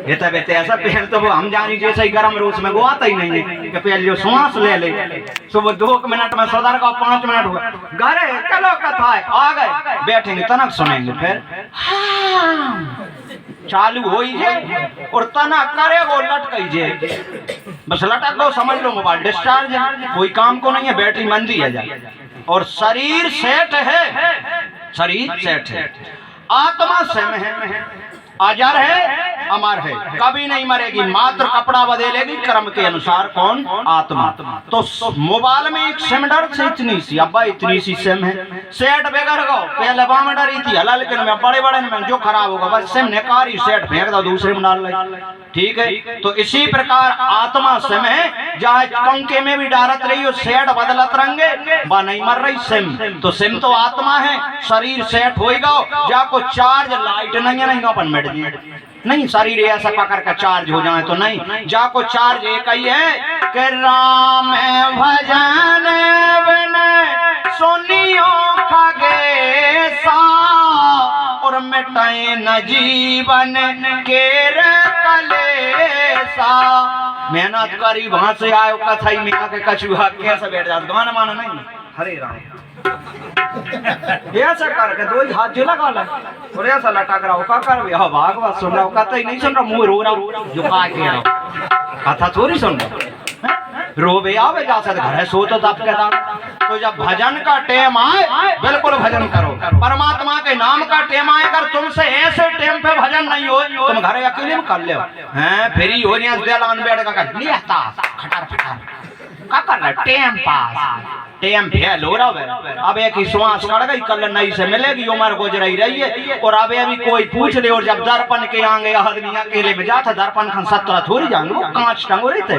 ये तब ऐसा पहन तो वो हम जानी जैसे ही गर्म रूस में वो आता ही नहीं है कि पहले जो श्वास ले ले। सुबह 2 मिनट में सदर का 5 मिनट हुआ घरे चलो कथा है आ गए बैठेंगे तनक सुनेंगे फिर चालू हो ही जाए और तना करे वो लटक जाए बस लटक दो समझ लो मोबाइल डिस्चार्ज है कोई काम को नहीं है बैटरी मंदी है जाए और शरीर सेट है शरीर सेट है आत्मा सेम है अजर है अमर है कभी नहीं मरेगी मात्र कपड़ा बदलेगी कर्म के अनुसार कौन आत्मा। तो मोबाइल में एक सिम डर से इतनी सी अब्बा इतनी सी सिम है सेट बेगर गो पहले बाम डरी थी हला लेकिन मैं बड़े बड़े में जो खराब होगा बस सिम निकारी सेट फेंक दो दूसरे में डाल ले ठीक है। तो इसी प्रकार आत्मा सिम है जहाँ कंके में भी डालत रही हो सेट बदलत रहेंगे बा नहीं मर रही सिम। तो सिम तो आत्मा है शरीर सेट होएगा जाको चार्ज लाइट नहीं है नहीं अपन मिट नहीं शरीर ऐसा पकड़ कर चार्ज हो जाए तो नहीं जाको चार्ज एक ही है कि राम भजन बिन सोनियो खगे सा और मिटाए न जीवन के कलेसा। मेहनत करी वहां से आयो कथाई में आके कछुआ कैसे बैठ जाता गाना माना नहीं हरे राम ऐसा करके 2 हाथ जो लगा ले और ऐसा लटक रहा हो का कर वे भागवत सुन रहा हो कथा ही नहीं सुन रहा मुंह रो रहा जो का के रहा कथा थोड़ी सुन रहा रोवे आवे जा सकते घर है सो तो दब के दाम। तो जब भजन का टेम आए बिल्कुल भजन करो परमात्मा के नाम का टेम आए अगर तुमसे ऐसे टेम पे भजन नहीं हो तुम घर अकेले में कर ले हैं फ्री हो नहीं बैठ का खटार फटार का कर रहा टेम पास टेम फेल हो रहा है अब एक ही श्वास कड़ गई कल नई से मिलेगी उम्र गुजर रही है और अब अभी कोई पूछ ले और जब दर्पण के आगे आदमी अकेले में जाता दर्पण खन 17 थोड़ी जाएंगे वो कांच टंगो रहे थे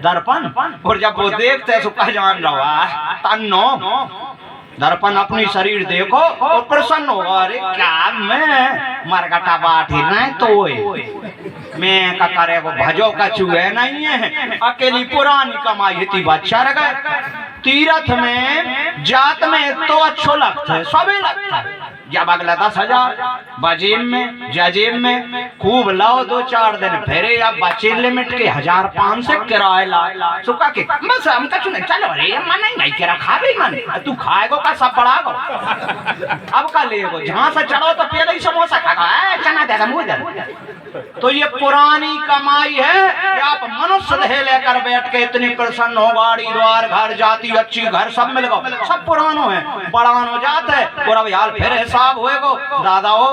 दर्पण और जब वो देखते तो कह जान रहा है तन्नो दर्पण अपनी शरीर देखो और प्रसन्न होगा अरे क्या मैं मरगटा बाठी नहीं तो मैं का करे वो भजो का चूहे नहीं है अकेली पुरानी कमाई थी बच्चा रह गए तीर्थ में जात में तो अच्छो लगता है सभी लगता है जब अगला 10,000 बजीम में जजीम में खूब लाओ 2-4 दिन फिरे अब बचे लिमिट के 1,500 किराए ला सुखा के बस हम कछु नहीं चलो अरे मन नहीं करा खा भी मन तू खाएगो का सब बढ़ागो अब का लेगो जहां से चढ़ो तो पहले ही समोसा खागा चना देगा मुंह दे। तो ये पुरानी कमाई है कि आप मनुष्य देह लेकर बैठ के इतनी प्रसन्न हो गाड़ी द्वार घर जाती अच्छी घर सब मिल गो सब पुरानो है बड़ान हो जाते है और अब यार फिर हिसाब होएगो दादा हो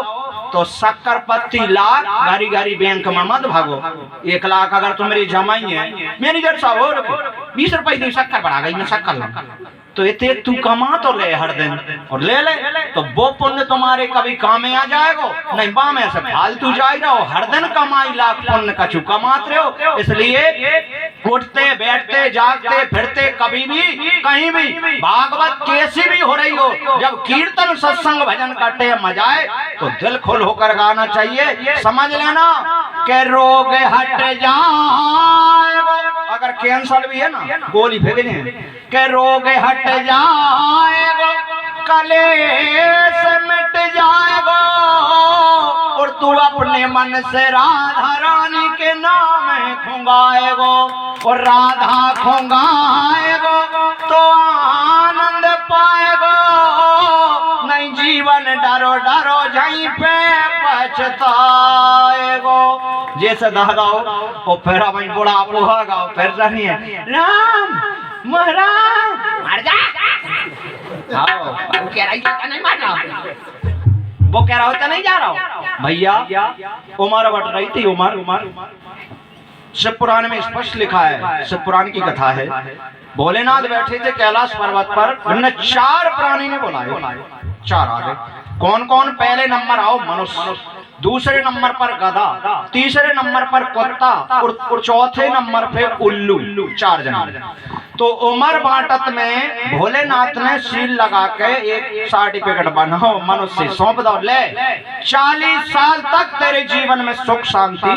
तो 70 पत्ती लाख गाड़ी गाड़ी बैंक में मत भागो 1 लाख अगर तुम्हारी जमाई है मैनेजर साहब हो 20 रुपए दी शक्कर बढ़ा गई मैं शक्कर ला तो इतने तू कमा तो ले हर दिन और ले तो वो पुण्य तुम्हारे कभी काम में आ जाएगा नहीं बा में से फालतू जा रहा हो हर दिन कमाई लाख पुण्य कछु कमाते रहो। इसलिए उठते बैठते जागते फिरते कभी भी कहीं भी भागवत कैसी भी हो रही हो जब कीर्तन सत्संग भजन का टेम मजाए तो दिल खोल होकर गाना चाहिए। समझ लेना के रोग हट जाए अगर कैंसर भी है ना गोली फेंक दें के रोग हट जाएगा कलेश मिट जाएगा और तू अपने मन से राधा रानी के नाम खुंगाएगो और राधा खुंगाएगो तो आनंद पाएगो नहीं जीवन डरो डरो यहीं पे पछताएगो। जैसे दहराओ और फिर वही बुढ़ा होगा फिर रही है राम महाराज मर जा वो कह रहा है नहीं मार रहा वो कह रहा होता नहीं जा रहा हूं भैया उमर बट रही थी उमर शिव पुराण में स्पष्ट लिखा है शिव पुराण की कथा है भोलेनाथ बैठे थे कैलाश पर्वत पर उन्हें 4 प्राणी ने बुलाए 4 आ गए कौन कौन पहले नंबर आओ मनुष्य दूसरे नंबर पर गधा तीसरे नंबर पर कुत्ता और चौथे नंबर पे उल्लू 4 जन। तो उमर बांटत में भोलेनाथ ने सील लगा के एक सर्टिफिकेट बनाओ मनुष्य सौंप दो ले 40 साल तक तेरे जीवन में सुख शांति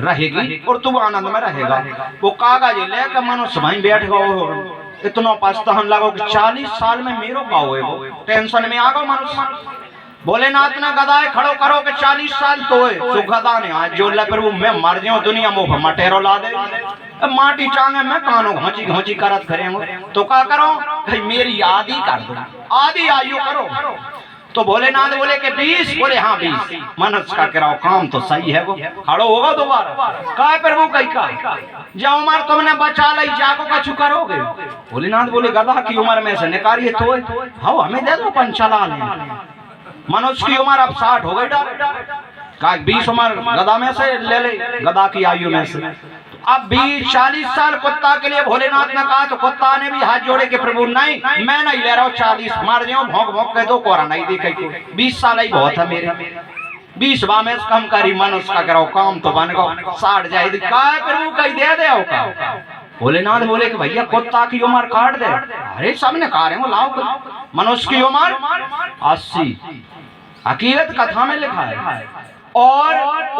रहेगी और तू आनंद में रहेगा। वो कागज लेकर मनुष्य वहीं बैठ गो इतना पछताहन लगो कि 40 साल में मेरो का हुए टेंशन में आ गो मनुष्य भोलेनाथ ने गदाए खड़ो करो के 40 साल तो गदा ने आज जो प्रभु मैं मर जाऊं दुनिया मुंह मटेरो ला दे माटी चांगे मैं कानो घोंची घोंची करत करेंगे तो क्या करो भाई मेरी आदि कर दो आदि आयु करो। तो भोलेनाथ बोले के 20 बोले हाँ 20 मनुष्य का कराओ काम तो सही है वो खड़ो होगा दोबारा काय प्रभु कई का जाओ उम्र तुमने बचा ली जाको कछु करोगे। भोलेनाथ बोले गधा की उम्र में से निकालिए तो हाँ हमें दे दो पंचला मनुष्य की उम्र अब 60 हो गई डाल 20 उम्र गधा में से ले ले गधा की आयु में से अब 40 साल कुत्ता के लिए भोलेनाथ ने कहा तो कुत्ता ने भी हाथ जोड़े के प्रभु नहीं मैं नहीं ले रहा हूँ 40 मार जाओ भौंक भौंक के दो कोरा नहीं देखे 20 साल ही बहुत है मेरे 20 में कम करी मनुष्य का कराओ काम तो बन गो 60 जाए प्रभु कही दे दे भोलेनाथ बोले कि भैया कुत्ता की उम्र काट दे अरे सबने कहा रहे लाओ मनुष्य की उम्र 80 हकीकत कथा में लिखा है और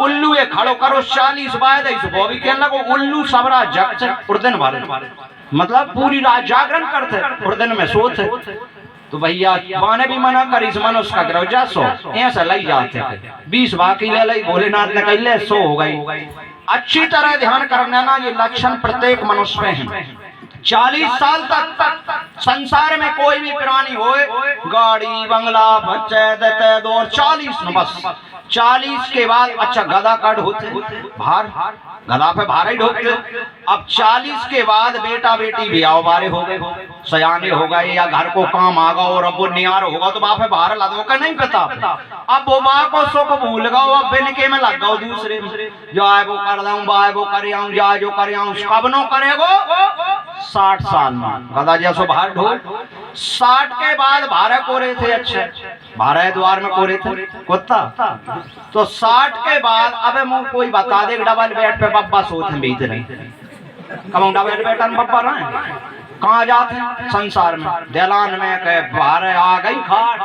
उल्लू ये खड़ो करो 40 बाद वो भी कहने लगो उल्लू सबरा जग उर्दन वाले मतलब पूरी रात जागरण करते उर्दन में सोते तो भैया बाने भी मना करी मनुष्य का गिरो जा सो ऐसा लई जाते 20 बाकी ले ली भोलेनाथ ने कही ले सो हो गई। अच्छी तरह ध्यान करना ना ये लक्षण प्रत्येक मनुष्य में है। 40 साल तक संसार में कोई भी प्राणी हो गाड़ी बंगला बच्चे देते दो 40 बस 40 के बाद अच्छा गधा कट होते भार गधा पे भार ही ढोकते। अब 40 के बाद बेटा बेटी भी आओ बारे हो गए सयाने हो गए या घर को काम आ गया और अब वो नियार होगा तो बाप बाहर ला दो का नहीं पता अब वो बाप को सो को भूल गओ अब बिनके में लग गओ दूसरे जो आए वो कर दूं बाय वो कर आऊं जा जो कर आऊं कब नो करेगो 60 साल में गधा जैसो बाहर ढोल 60 के बाद भारत कोरे थे अच्छे भारत द्वार में कोरे थे कुत्ता तो 60 के बाद अबे मुंह कोई बता दे डबल बेड पे बब्बा सोते हैं बीत रहे कब डबल बेड में बब्बा रहे कहाँ जाते हैं संसार में दलान में कहे भारत आ गई खाट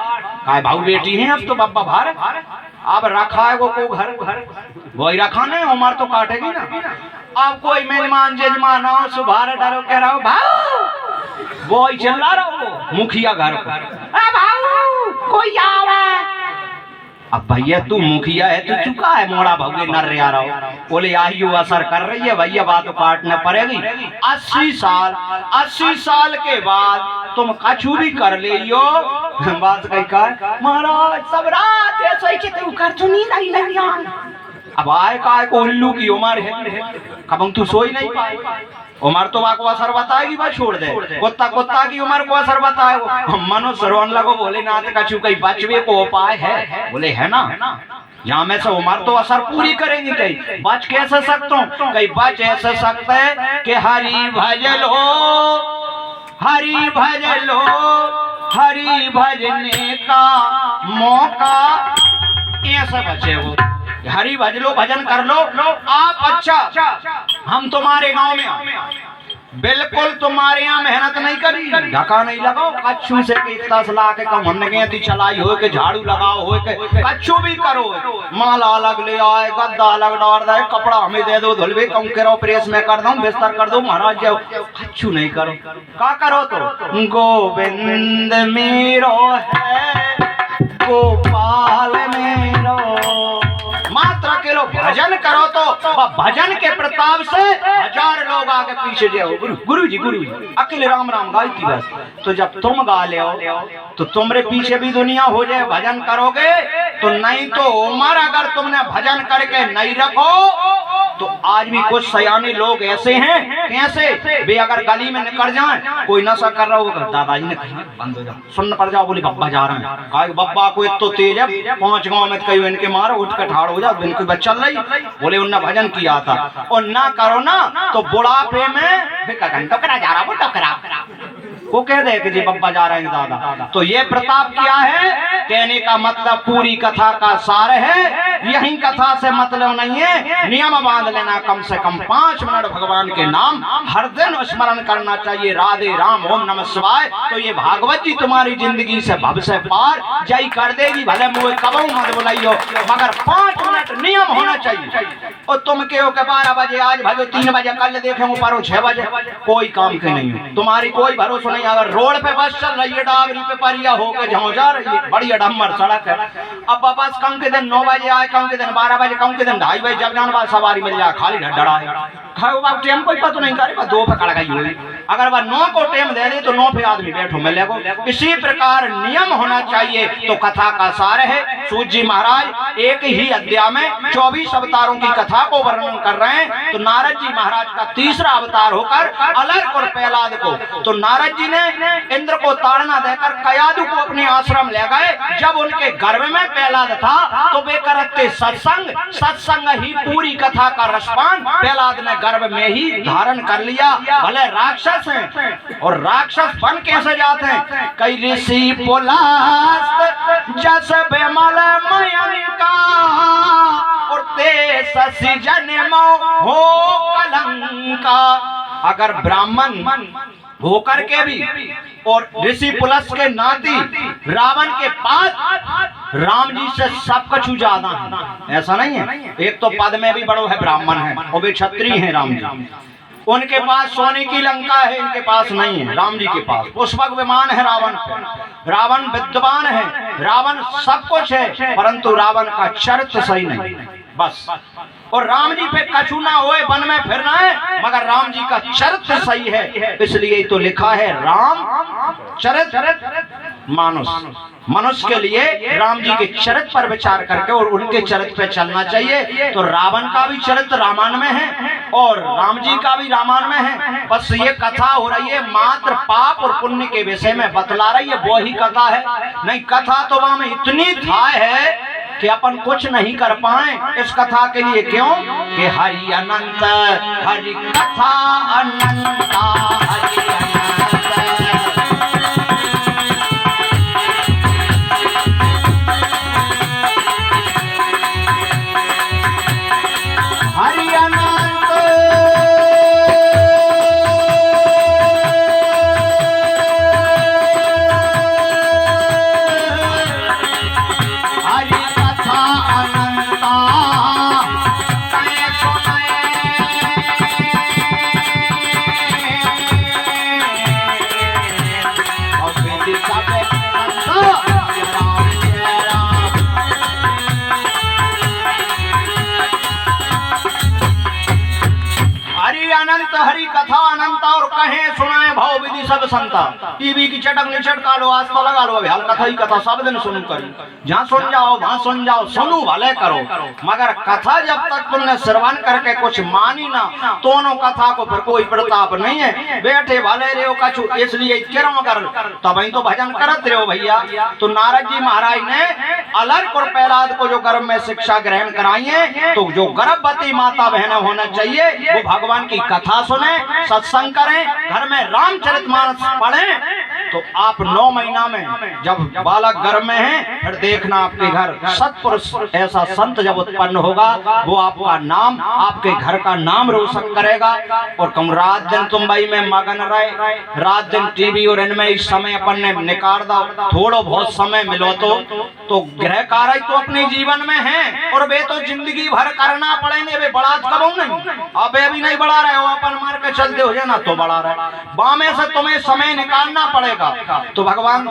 कहे भाऊ बेटी है अब तो बब्बा भारत अब रखा है वो को घर वही रखा नहीं उम्र तो काटेगी ना। अब कोई मेहमान जजमान आओ सुबह डरो कह रहा हो भाऊ वो ही चिल्ला रहा हो मुखिया घर भाऊ कोई आवा अब भैया तू मुखिया है तू चुका है मोड़ा भगे नर आ रहा हो बोले आयु असर कर रही है भैया बात तो काटने पड़ेगी 80 साल के बाद तुम कछु भी कर ले बात कही का महाराज सब रात ऐसा ही कर तो नहीं अब आए का को उल्लू की उम्र है कब तू सोई नहीं पाए उम्र तो को असर बताएगी बस छोड़ दे कुत्ता की उम्र को असर बताए मनुष्य रोन लगो भोलेनाथ का चू कहीं बचवे को उपाय है बोले है ना यहाँ में से उम्र तो असर पूरी करेंगी कहीं बच कैसे सकता हूँ कहीं बच ऐसे सकते है कि हरि भजने का मौका ऐसे बचे हो हरी भज लो भजन कर लो आप अच्छा हम तुम्हारे गांव में बिल्कुल तुम्हारे यहाँ मेहनत नहीं करी ढका नहीं लगाओ कच्छू से इतना ला के कम हमने गए चलाई हो के झाड़ू लगाओ हो के कच्छू भी करो माला अलग ले आए गद्दा अलग डाल दे कपड़ा हमें दे दो धुलवे कम करो प्रेस में कर दो बिस्तर कर दो महाराज जाओ कच्छू नहीं करो क्या करो तो गोविंद मेरो है गोपाल मेरो मात्र के लोग भजन करो तो भजन के प्रताप से 1000 लोग आगे पीछे जाओ गुरु जी अकेले राम राम गाय की बस तो जब तुम गा ले तो तुम्हारे पीछे भी दुनिया हो जाए भजन करोगे तो नहीं तो उम्र अगर तुमने भजन करके नहीं रखो तो आज भी कुछ सयाने लोग ऐसे हैं कैसे वे अगर गली में निकल जाएं कोई नशा कर रहा होगा दादाजी ने कहा बंद हो जाओ सुन पड़ जाओ बोले बब्बा जा रहे हैं कहा बब्बा को इतो तेज है 5 गांव में कई इनके मारो उठ के ठाड़ हो जाओ बिल्कुल बच्चा रही बोले उन्ना भजन किया था और ना करो ना तो बुढ़ापे में टोकरा जा रहा वो टोकरा वो कह दे कि जी बब्बा जा रहे हैं दादा तो ये प्रताप क्या है कहने का मतलब पूरी कथा का सार है यही कथा से मतलब नहीं है नियम बांध लेना कम से कम 5 मिनट भगवान के नाम हर दिन स्मरण करना चाहिए राधे राम ओम नमः शिवाय तो ये भागवत जी तुम्हारी जिंदगी से भव से पार जय कर देगी भले मुँह कबू मत बुलाइयो मगर 5 मिनट नियम होना चाहिए। और तुम कहो के 12 बजे आज भजो 3 बजे कल देखे ऊपर 6 बजे, कोई काम के नहीं हो, तुम्हारी कोई भरोसा नहीं। अगर रोड पे बस चल रही है डाबरी पे परिया होके जहाँ जा रही है, बढ़िया डम्बर सड़क है, अब बस कम के दिन 9 बजे आए, कम के दिन 12 बजे, कम के दिन 2:30 बजे, जब जान बाद सवारी मिल जाए खाली ढड़ा है खाओ बाप टेम कोई पता नहीं करे, 2 पे खड़ा गई हुई। अगर वह 9 को टेम दे दे तो 9 पे आदमी बैठो मिलेगो। इसी प्रकार नियम होना चाहिए। तो कथा का सार है, सूत जी महाराज एक ही अध्याय में 24 अवतारों की कथा को वर्णन कर रहे हैं। तो नारद जी महाराज का तीसरा अवतार होकर अलर्क और प्रहलाद को, तो नारद जी ने इंद्र को ताड़ना देकर कयादु को अपने आश्रम ले गए। जब उनके गर्भ में प्रहलाद था तो वे करते सत्संग ही पूरी कथा का रसपान प्रहलाद ने गर्भ में ही धारण कर लिया। भले राक्षस हैं और राक्षस बन कैसे जाते हैं, कई ऋषि पुलस्त जस बेमल मयंका और ते शशि जन्मो हो कलंका। अगर ब्राह्मण होकर के भी और ऋषि पुलस के नाती रावण के पास राम जी से सब कुछ ज्यादा है, ऐसा नहीं है। एक तो पद में भी बड़ो है, ब्राह्मण है और वे क्षत्रिय हैं राम जी। उनके पास सोने की लंका है, इनके पास नहीं है। राम जी के पास पुष्पक विमान है रावण को, रावण विद्वान है, रावण सब कुछ है, परंतु रावण का चरित्र सही नहीं बस। और राम जी पे कछु ना होए, वन में फिरना है, मगर राम जी का चरित्र सही है। इसलिए तो लिखा है राम चरित्र मानुष, मनुष्य के लिए राम जी के चरित्र पर विचार करके और उनके चरित्र पे चलना चाहिए। तो रावण का भी चरित्र रामायण में है और राम जी का भी रामायण में है। बस ये कथा हो रही है मात्र पाप और पुण्य के विषय में बतला रही है, वो ही कथा है। नहीं कथा तो वहां में इतनी था है कि अपन कुछ नहीं कर पाए इस कथा के लिए। क्यों कि हरि अनंत, हरि कथा अनंता, हरि अनंत। हरि अनंत अनंत हरि कथा अनंत और कहे सुनाए भाव विधि सब संता। टीवी की चटक निचट का लो आस्था लगा लो, हाल कथा ही कथा सब दिन सुन कर, जहाँ सुन जाओ वहां सुन जाओ, सुनो भले करो, मगर कथा जब तक तुमने श्रवण करके कुछ मानी ना, दोनों कथा को फिर कोई प्रताप नहीं है। बैठे भले रहो कछु, इसलिए क्यों कर तभी तो भजन करत रहो भैया। तो नारद जी महाराज ने अलर्क और प्रहलाद को जो गर्भ में शिक्षा ग्रहण कराई है, तो जो गर्भवती माता बहनें होना चाहिए वो भगवान की कथा सुने, सत्संग करें, घर में रामचरितमानस पढ़ें। तो आप 9 महीना में जब बालक गर्भ में है, फिर देखना आपके घर सत्पुरुष ऐसा संत जब उत्पन्न होगा, वो आपका नाम, आपके घर का नाम रोशन करेगा। और तुम रात दिन तुम भाई में मगन रहे, रात दिन टीवी और इनमें इस समय अपन ने निकाल दो, थोड़ो बहुत समय मिलो तो गृह कार्य तो अपने जीवन में है और वे तो जिंदगी भर करना पड़ेंगे। वे बढ़ा करो नहीं, अब अभी नहीं बढ़ा रहे हो, अपन मार के चलते हो जाना तो बढ़ा रहे, बामे से तुम्हें समय निकालना पड़ेगा। तो भगवान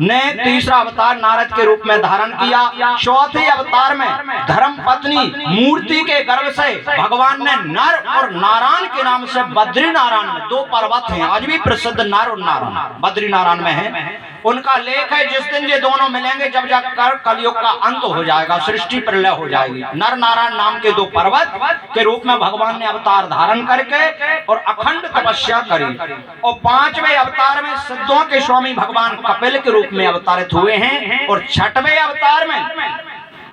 ने तीसरा अवतार नारद के रूप में धारण किया। चौथे अवतार में धर्म पत्नी मूर्ति के गर्भ से भगवान ने नर और नारायण के नाम से बद्री नारायण में 2 पर्वत हैं, आज भी प्रसिद्ध नर और नारायण बद्री नारायण में है। उनका लेख है जिस दिन ये दोनों मिलेंगे जब जाकर कलयुग का अंत हो जाएगा, सृष्टि प्रलय हो जाएगी। नर नारायण नाम के 2 पर्वत के रूप में भगवान ने अवतार धारण करके और अखंड तपस्या करी। और 5वें अवतार में सिद्धों के स्वामी भगवान कपिल के रूप में अवतारित हुए हैं। और 6वें अवतार में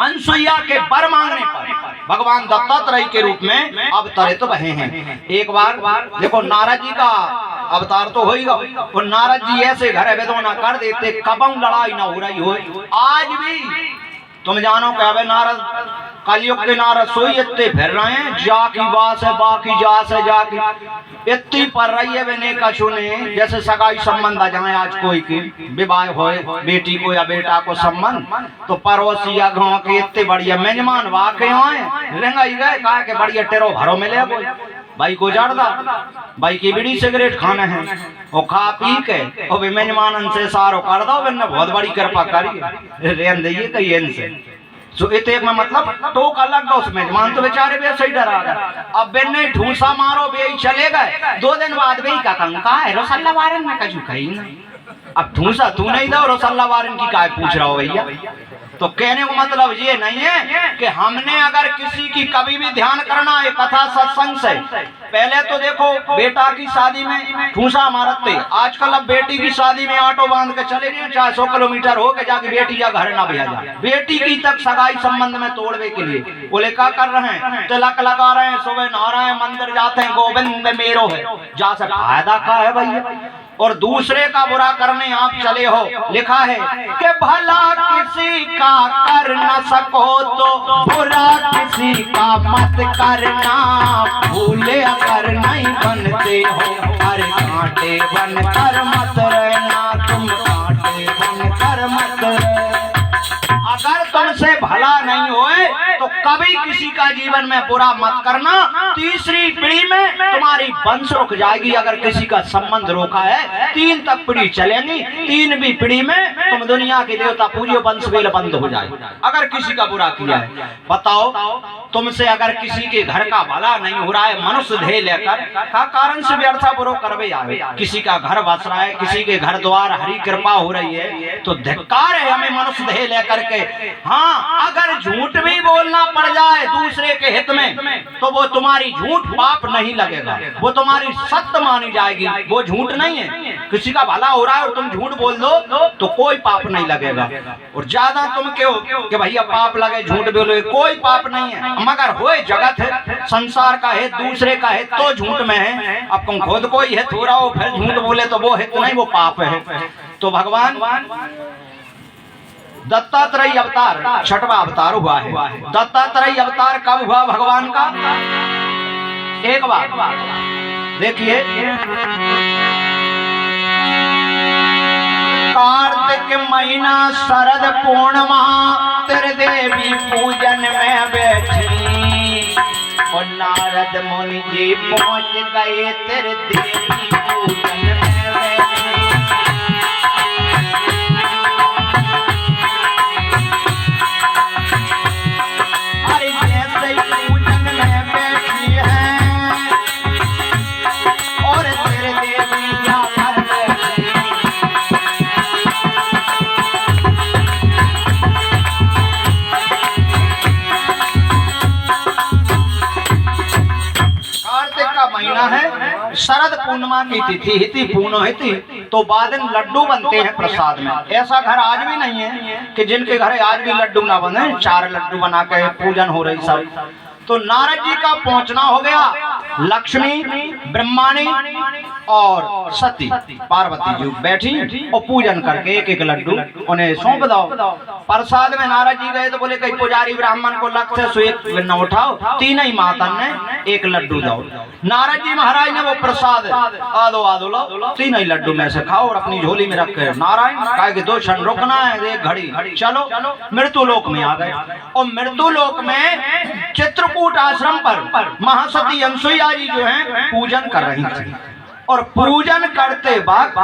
अनसुईया के वर मांगने पर भगवान दत्तात्रेय के रूप में अवतरित हुए हैं। एक बार देखो नारद जी का अवतार तो होगा, और नारद जी ऐसे घर वेदों ना कर देते, कबम लड़ाई ना हो रही हो। आज भी तुम जानो क्या वे नारद कलयुग के नारद सोई इतने फिर रहे हैं, जा की बास है बाकी जास है जाकी इतनी पड़ रही है। वे कछु ने जैसे सगाई संबंध आ जाए, आज कोई की विवाह हो बेटी को या बेटा को संबंध, तो पड़ोसी या गाँव के इतने बढ़िया मेजमान वाके रेंगाई गए, कहा के बढ़िया टेरो भरो मिले भाई को जड़दा भाई की बीड़ी सिगरेट खाना है और खा पी के और वे मेजमानन से सारो कर दो, बिन बहुत बड़ी कृपा करिए रेन दइए कहीं इनसे। सो इतने में मतलब टोक अलग उस मेजमान तो बेचारे बे सही डरा गए। अब बिन ने ढूंसा मारो बे चले गए, 2 दिन बाद बे का कंका है रसल्ला वारन में कछु कही ना। अब ढूंसा तू नहीं दो, रसल्ला वारन की काय पूछ रहा हो भैया। तो कहने को मतलब ये नहीं है कि हमने अगर किसी की कभी भी ध्यान करना है कथा सत्संग से। पहले तो देखो बेटा की शादी में ठूसा मारते, आजकल अब बेटी की शादी में ऑटो बांध के चले गए, चाहे 100 किलोमीटर हो के जाके बेटी या घर ना भेजा जाए। बेटी की तक सगाई संबंध में तोड़ने के लिए बोले क्या कर रहे हैं, तिलक लगा रहे हैं, सुबह नहा रहे हैं, मंदिर जाते हैं, गोविंद मेरो है, जा से फायदा का है भैया। और दूसरे का बुरा करने आप चले हो, लिखा है कि भला किसी का कर न सको तो बुरा किसी का मत करना, भूले अगर नहीं बनते हो हर कांटे बन कर मत रहना, तुम कांटे बन कर मत रहना। अगर तुमसे भला नहीं होए तो कभी किसी का जीवन में बुरा मत करना, तीसरी पीढ़ी में तुम्हारी वंश रुक जाएगी। अगर किसी का संबंध रोका है 3 तक पीढ़ी चलेंगी, 3वीं पीढ़ी में तुम दुनिया के देवता पूजियो, वंश वेल बंद हो जाए। अगर किसी का बुरा किया है, बताओ तुमसे अगर किसी के घर का भला नहीं हो रहा है, मनुष्य ध्येय लेकर का कारण से व्यर्था बुरो करवे आवे, किसी का घर बस रहा है, किसी के घर द्वार हरी कृपा हो रही है, तो धिक्कार है हमें मनुष्य ध्येय लेकर के। हाँ, अगर झूठ भी बोलना पड़ जाए दूसरे के हित में तो वो तुम्हारी झूठ पाप नहीं लगेगा, वो तुम्हारी सत्य मानी जाएगी, वो झूठ नहीं है। किसी का भला हो रहा है और तुम झूठ बोल दो तो कोई पाप नहीं लगेगा। और ज्यादा तुम क्यों कि भैया पाप लगे झूठ बोलो, कोई पाप नहीं है। मगर होए जगत है, संसार का है, दूसरे का है तो झूठ में है। अब तुम खुद कोई हित हो रहा हो फिर झूठ बोले तो वो हित नहीं, वो पाप है। तो भगवान दत्तात्रेय अवतार 6वां अवतार हुआ है। दत्तात्रेय अवतार कब हुआ भगवान का, एक बार देखिए, कार्तिक महीना शरद पूर्णिमा तेरे देवी पूजन में बैठी, और नारद मुनि जी पहुंच गए तेरे देवी पूजन में बैठी। महीना है, शरद पूर्णिमा की तिथि हिति पूर्ण हिति, तो बादन लड्डू बनते हैं प्रसाद में। ऐसा घर आज भी नहीं है कि जिनके घर आज भी लड्डू ना बने, 4 लड्डू बना के पूजन हो रही सब। तो नारद जी का पहुंचना हो गया, लक्ष्मी ब्रह्माणी और सती पार्वती जी बैठी और पूजन करके एक एक लड्डू उन्हें सौंप दो। प्रसाद में नारद जी गए तो बोले कहीं पुजारी ब्राह्मण को लग से एक न उठाओ, 3 ही माता ने एक लड्डू दो। नारद जी महाराज ने वो प्रसाद आदो लो, 3 ही लड्डू में से खाओ और अपनी झोली में रख के नारायण कहा कि 2 क्षण रुकना है, 1 घड़ी चलो। मृत्यु लोक में आ गए और मृत्यु लोक में चित्रकूट आश्रम पर महासती अनसुईया जी जो हैं पूजन कर रही थी। और पूजन करते वक्त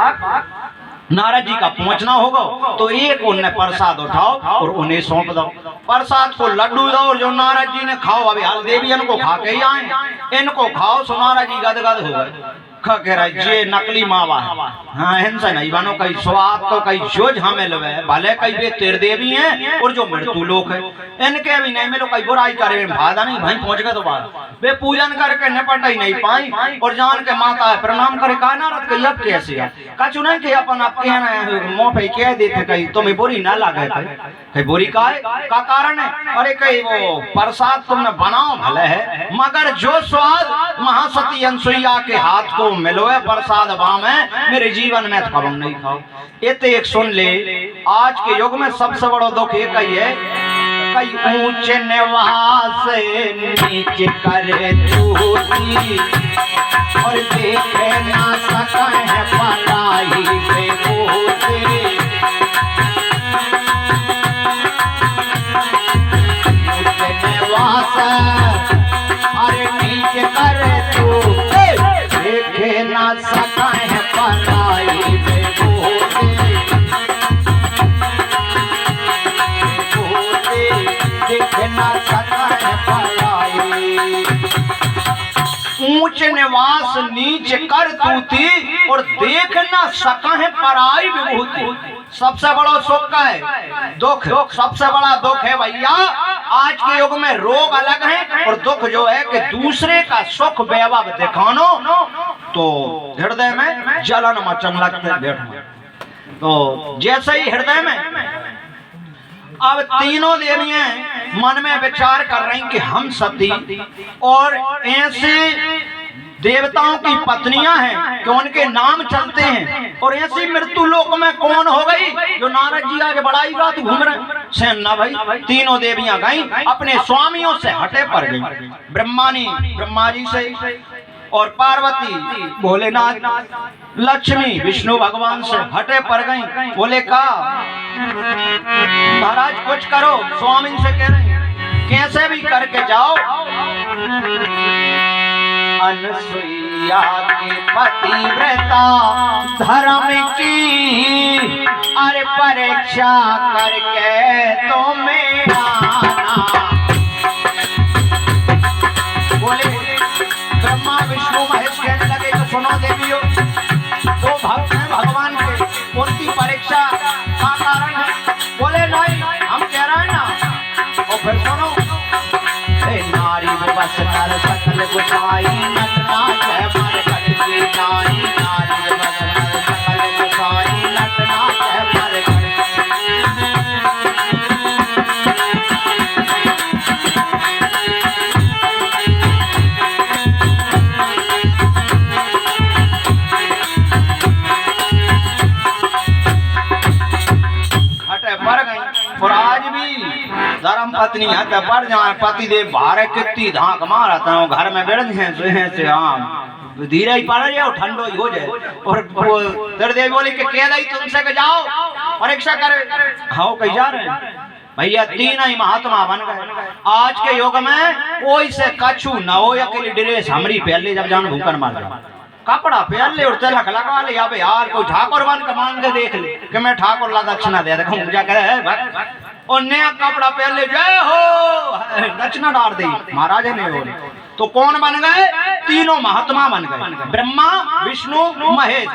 नारद जी का पहुंचना होगा तो एक उन्हें प्रसाद उठाओ और उन्हें सौंप दो। प्रसाद को लड्डू दो और जो नारद जी ने खाओ, अभी हाल देवी इनको खा के ही आए, इनको खाओ। सो नारद जी गदगद हो गए, कह रहा ये नकली मावा है, हाँ इनसे नहीं बनो, कई स्वाद तो कई जो झामेल भले कई वे तेर देवी हैं और जो मृत्यु लोक है इनके भी नहीं मिलो, कई बुराई करे भादा नहीं भाई पहुंच गए। तो बात वे पूजन करके निपट ही नहीं पाई और जान के माता है प्रणाम करे, कहा नारद कही अब कैसे कछु नहीं के अपन आप कहना मुँह पे कह देते कहीं तुम्हें बुरी ना लगे, कहीं बुरी का कारण है। अरे कहीं वो प्रसाद तुमने बनाओ भले है, मगर जो स्वाद महासती अनसुईया के हाथ को मिलो है प्रसाद बाम है, मेरे जीवन में तो कभी नहीं खाओ। ये तो एक सुन ले, आज के युग में सबसे बड़ा दुख एक ही है कई ऊंचे निवास नीचे करे तूती और देखे ना सका है पलाई बेबूती ऊंचे निवास अरे नीचे करे तू देखे ना सका है पलाई ऊंच निवास नीच कर तूती और देख ना सका है पराई विभूति। सबसे बड़ा सुख का है दुख, सबसे बड़ा दुख है भैया आज के युग में रोग अलग है और दुख जो है कि दूसरे का सुख वैभव दिखानो तो हृदय में जलन मचन लगते बैठो। तो जैसे ही हृदय में अब तीनों देवियां मन में विचार कर रही कि हम सती और ऐसे देवताओं की पत्नियां हैं कि उनके नाम चलते हैं और ऐसी मृत्यु लोक में कौन हो गई जो नारद जी आज बड़ाई रात घूम रहे सेन ना भाई। तीनों देवियां गई अपने स्वामियों से हटे पड़ गई। ब्रह्मा जी से और पार्वती भोलेनाथ लक्ष्मी विष्णु भगवान से हटे पड़ गई। बोले का महाराज कुछ करो, स्वामी से कह रहे कैसे भी करके जाओ अनसुईया के पतिव्रता धर्म की अरे परीक्षा करके तुम्हें आना। बोले ब्रह्मा विष्णु महेश कहने लगे तो सुनो देवियों वो भक्त हैं भगवान के उनकी परीक्षा का कारण है। बोले नहीं हम कह रहे हैं ना और फिर सुनो नारी बस कर सकल गुसाई नटना है मरकट की नाई नारी बस कर सकल गुसाई नटना है मरकट। और आज भी धर्म पत्नी है पर जहाँ पति देव बाहर कितनी धाक मारा था घर में बैठ से हाँ धीरे ही पड़ जाओ ठंडो ही हो जाए। और देवी बोली कि कह रही तुमसे के जाओ परीक्षा करे हाँ कहीं जा रहे हैं भैया तीन ही महात्मा बन गए। आज के युग में कोई से कछु न हो या ड्रेस हमारी पहले जब जान भूखन मार जाए कपड़ा पहन ले और तिलक लगा ले अब यार कोई ठाकुर बन के मांग के देख ले कि मैं ठाकुर ला दक्षिणा दे देखो पूजा करे और नया कपड़ा पहन ले जय हो दक्षिणा डाल दी महाराज ने हो। तो कौन बन गए तीनों महात्मा बन गए ब्रह्मा विष्णु महेश।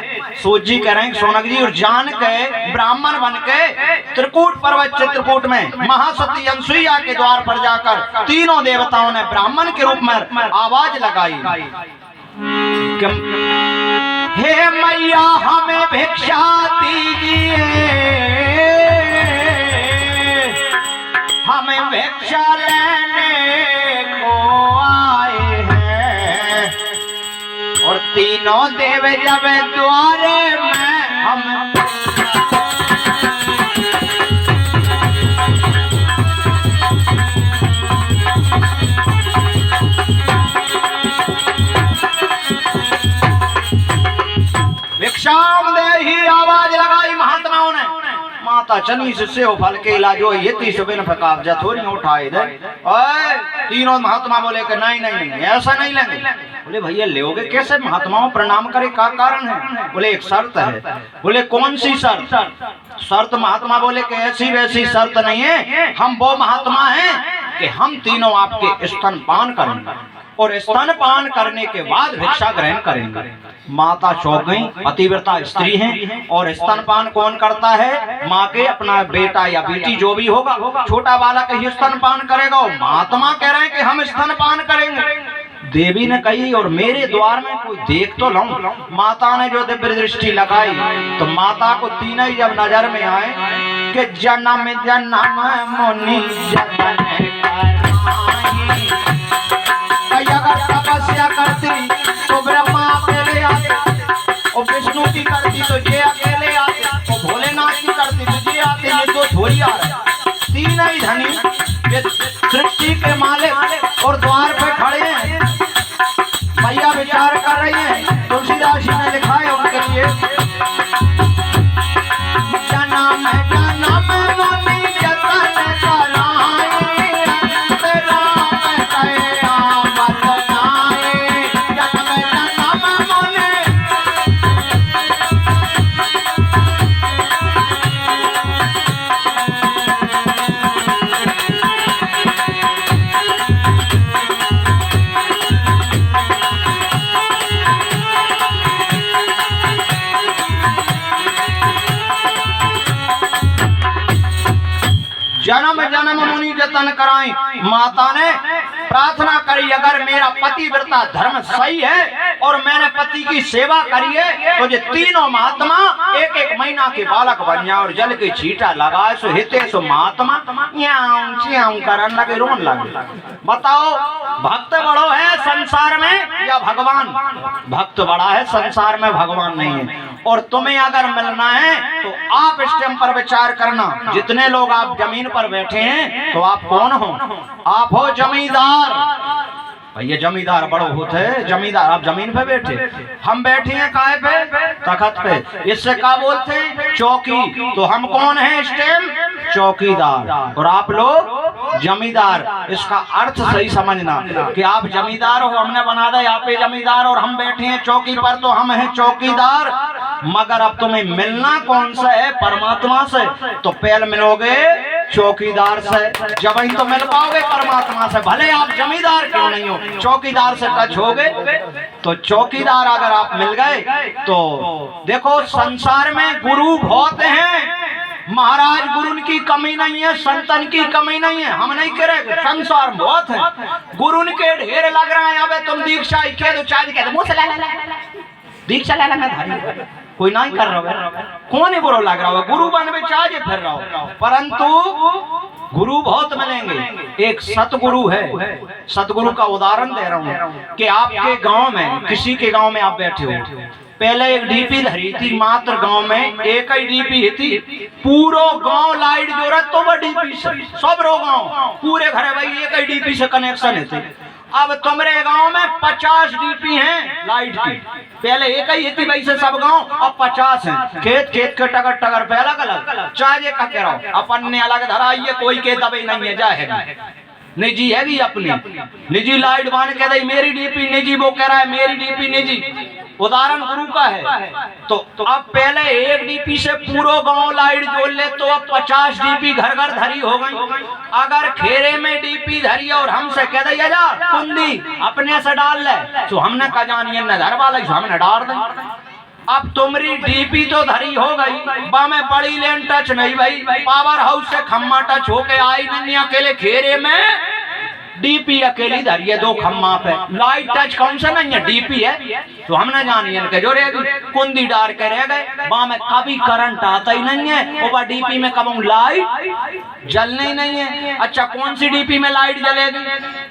सूत जी कह रहे हैं सोनक जी और जान के ब्राह्मण बन के त्रिकूट पर्वत चित्रकूट में महासती अनसुईया के द्वार पर जाकर तीनों देवताओं ने ब्राह्मण के रूप में आवाज लगाई हे मैया हमें भिक्षा दीजिए हमें भिक्षा लेने को आए हैं। और तीनों देव जब द्वारे में हम भिक्षाम दे ही आवाज लगाई महात्माओं ने। माता चनी से फल के इलाजो ये 30 बिन फकाफ जा थोड़ी उठाए दे। ओए तीनों महात्मा बोले कि नहीं नहीं नहीं ऐसा नहीं लेंगे। बोले भैया लेओगे कैसे महात्माओं प्रणाम करे का कारण है। बोले एक शर्त है। बोले कौन सी शर्त। शर्त महात्मा बोले कि ऐसी वैसी शर्त नहीं है हम वो महात्मा हैं कि हम तीनों आपके स्तनपान करेंगे और स्तनपान करने के बाद भिक्षा ग्रहण करेंगे। माता चौंक गई पतिव्रता स्त्री हैं और स्तनपान कौन करता है माँ के अपना बेटा या बेटी जो भी होगा छोटा बालक ही स्तनपान करेगा। और महात्मा कह रहे हैं कि हम स्तनपान करेंगे। देवी ने कही और मेरे द्वार में कोई देख तो लूं। माता ने जो दिव्य दृष्टि लगाई तो माता को तीन ही जब नजर में आए कि जन्म जन्म मुनि जतन अगर तपस्या करती तो ब्रह्मा अकेले आते और विष्णु की करती तो ये अकेले आते और भोलेनाथ की करती तो ये आते। ये दो थोड़ी आ रहे तीन ही धनी ये सृष्टि के मालिक और द्वार पे खड़े हैं, भैया विचार कर रही हैं। तुलसीदास जी ने लिखा है उनके लिए, जन्म जन्म मुनि जतन कराए, राम कया बतनाए। जन्म जन्म मुनि जन्म जन्म मुनि जतन कराएं। माता ने प्रार्थना करी, अगर मेरा पतिव्रता धर्म सही है और मैंने पति की सेवा करी है तो ये तीनों महात्मा एक एक महीना के बालक बन जाए और जल के छींटा लगाए सो हिते सो महात्मा च्याऊं करन लगे, रोन लगे। बताओ भक्त बड़ो है संसार में या भगवान? भक्त बड़ा है संसार में, भगवान नहीं है। और तुम्हें अगर मिलना है तो आप इस टाइम पर विचार करना, जितने लोग आप जमीन पर बैठे हैं तो आप कौन हो? आप हो जमींदार। भैया जमींदार बड़ो होते है, जमींदार। आप जमीन पे बैठे, हम बैठे हैं काहे पे? तखत पे। इससे क्या बोलते हैं? चौकी। तो हम कौन है इस टाइम? चौकीदार। और आप लोग जमींदार। इसका अर्थ सही समझना कि आप जमींदार हो, हमने बना दिया आप ही जमींदार और हम बैठे हैं चौकी पर तो हम हैं चौकीदार। मगर अब तुम्हें मिलना कौन सा है? परमात्मा से। तो पहले मिलोगे चौकीदार से, जब ही तो मिल पाओगे परमात्मा से। भले आप जमींदार क्यों नहीं हो, चौकीदार से टच होगे तो चौकीदार अगर आप मिल गए तो देखो संसार में गुरु बहुत हैं महाराज, गुरु की कमी नहीं है, संतन की कमी नहीं है। हम नहीं कह रहे, संसार बहुत है, गुरु के ढेर लग रहा है। अब तुम दीक्षा दो चार्ज कहते मुँह से दीक्षा ले मैं धारी कोई नहीं कर रहा है, कौन ही बुरा लग रहा है? गुरु बन में चाहे फिर रहा हो, परंतु गुरु बहुत मिलेंगे। एक सतगुरु है, सतगुरु का उदाहरण दे रहा हूँ कि आपके गांव में, किसी के गांव में आप बैठे हो, पहले एक डीपी धरी थी, मात्र गांव में एक ही डीपी थी, पूरा गांव लाइट जो रहा तो वह डीपी से सब रो गांव पूरे घर भाई एक ही डीपी से कनेक्शन है। अब तुम्हारे गांव में 50 डीपी हैं लाइट की, पहले एक ही थी वैसे सब गांव, अब 50 हैं। खेत खेत के टगर टगर पे अलग अलग चाहे का कह रहा हूँ, अपन ने अलग धरा, ये कोई के दबे नहीं है, जाए निजी है भी अपनी निजी लाइट बांध के दे मेरी डीपी निजी, वो कह रहा है मेरी डीपी निजी। उदाहरण गुरु का है। तो अब पहले एक डीपी से पूरा गांव लाइट जोड़ ले तो अब 50 डीपी घर घर धरी हो गई। अगर खेरे में डीपी धरी और हमसे कह दिया जा कुंदी अपने से डाल ले तो हमने कहा जानिए न धर वाला हमने डाल दें। अब तुम्हारी डीपी तो धरी हो गई, बामे बड़ी लेन टच नहीं भाई, पावर हाउस से खम्मा टच होके आई नहीं, अकेले खेरे में डीपी अकेली धरी है, दो खम्मा पे लाइट टच कौन सा नहीं है, डीपी है। तो हमने जानिए के जो रहेगी कुंदी डार के रह गए, वहां में कभी करंट आता ही नहीं है, और डीपी में कब लाइट जलने ही नहीं है। अच्छा कौन सी डीपी में लाइट जलेगी?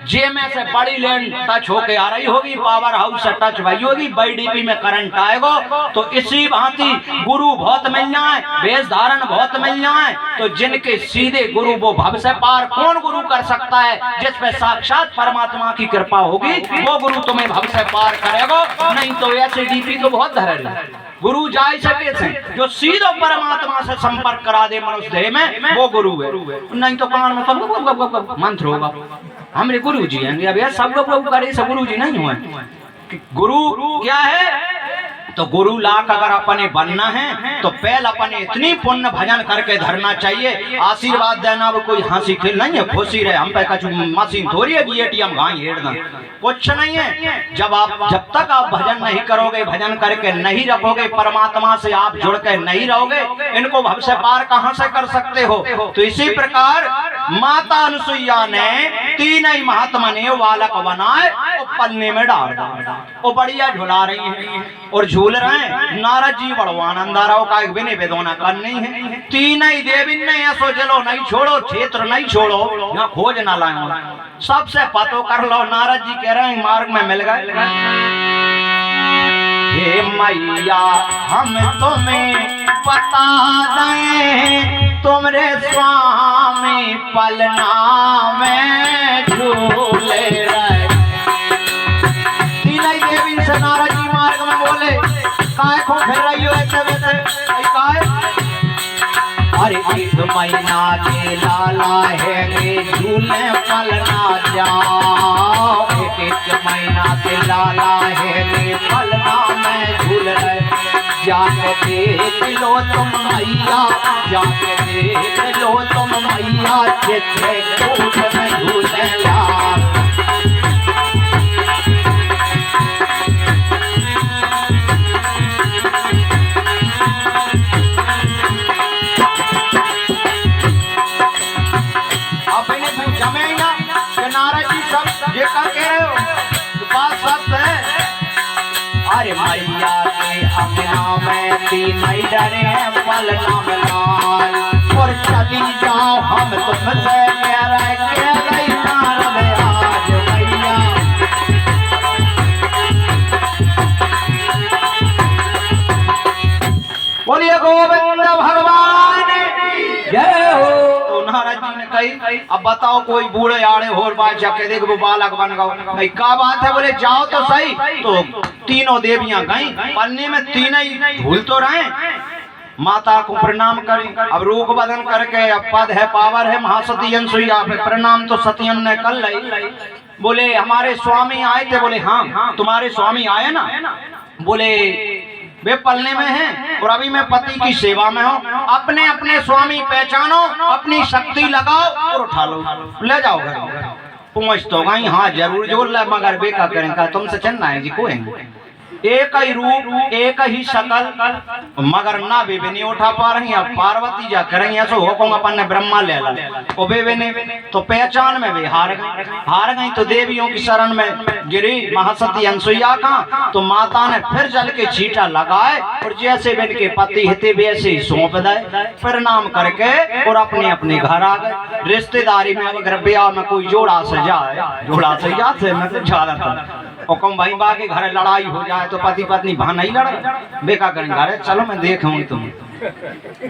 जे में से बड़ी लेन टच होके आ रही होगी, पावर हाउस से टच भई होगी, बड़ी डीपी में करंट आएगा। तो इसी भांति गुरु बहुत मिल जाए, वेश धारण बहुत मिल जाए, तो जिनके सीधे गुरु वो भव से पार कौन गुरु कर सकता है? जिस पे साक्षात परमात्मा की कृपा होगी वो गुरु तुम्हें भव से पार करेगा, नहीं तो ऐसे डीपी तो बहुत धरे। गुरु जाय सके थे जो सीधो परमात्मा से संपर्क करा दे मनुष्य देह में, वो गुरु है। नहीं तो कान में सब मंत्र होगा, हमारे गुरु जी हैं, अब सब लोग करे सब गुरु जी नहीं हुए। गुरु क्या है? तो गुरु लाख अगर अपने बनना है तो पहले अपने इतनी पुण्य भजन करके धरना चाहिए। आशीर्वाद देना वो कोई हंसी खेल नहीं है, खुशी रहे हम पे कछु मशीन थोड़ी है एटीएम घाई हेड़ना, कुछ नहीं है। जब तक आप भजन नहीं करोगे, भजन करके नहीं रखोगे, परमात्मा से आप जुड़ के नहीं रहोगे, इनको भव से पार कहां से कर सकते हो? तो इसी प्रकार माता अनुसुईया ने तीन ही महात्मा ने बालक बनाए और पन्ने में डाल दिया, वो बढ़िया झुला रही है और झूल रहे हैं। नारद जी बड़ो आनंद आ रहा हो, का बिने बेदोना कर नहीं है। तीन ही देवी ने ऐसो चलो नहीं छोड़ो, क्षेत्र नहीं छोड़ो, यहाँ खोज ना लाओ, सबसे पतो कर लो। नारद जी कह रहे हैं मार्ग में मिल गए। हे मैया हम तुम्हें बता दें, तुमरे स्वामी पलना में झूले रहे। तीनों देवी से नारद जी मार्ग में बोले, काय को फिर रही हो ऐसे वैसे, काय? अरे एक महीना के लाला है रे झूले पलना जाओ, एक महीना के लाला है रे पलना में झूल रहे। जाके देख लो तुम मैया, जाके देख लो तुम मैया, चित्रकूट में झूले यार। ये क्या कह रहे हो? बात सच है। अरे मैया के अपना में तीन डरे हैं पलना में लाल, और चली जाओ हम तुमसे कह रहे नारद आज मैया। बोलिए गोविंद भगवान जय हो। नारद जी ने कही, अब बताओ कोई बूढ़े आड़े और बात जाके देख वो बालक बन गओ। भाई क्या बात है? बोले जाओ तो सही। तो तीनों देवियां गई, पलने में तीनों ही भूल तो रहे। माता को प्रणाम करें, अब रूप बदन करके, अब पद है पावर है महासती अनसुईया पे प्रणाम तो सतियन ने कर ली। बोले हमारे स्वामी आए थे। बोले हाँ तुम्हारे स्वामी आए ना। बोले वे पलने में हैं और अभी मैं पति की सेवा में हूँ। अपने अपने स्वामी पहचानो, अपनी शक्ति लगाओ और उठा लो, ले जाओ घर। पहुँच तो गई, हाँ जरूर जोड़ ले, मगर बेका करेंगे तुमसे चलना है जी कोई। एक ही रूप एक ही शकल, मगर ना बेबे नहीं उठा पा रही। अब पार्वती जा करेंगे ऐसा हुकुम अपन ने ब्रह्मा ले ला, ओ बेबे ने तो पहचान में भी हार गई। तो देवियों की शरण में गिरी महासती अनसुईया का। तो माता ने फिर जल के छींटा लगाए और जैसे बिन के पति हिते वैसे ही सौंप दे, प्रणाम करके और अपने अपने घर आ गए। रिश्तेदारी में अगर ब्याह में कोई जोड़ा से जाते मैं तो जा रहा था हुकुम भाई बा के घर लड़ाई हो जाए तो पति पत्नी भां नहीं लड़े, बेका करेंगे। अरे चलो मैं देखूंगी तुम।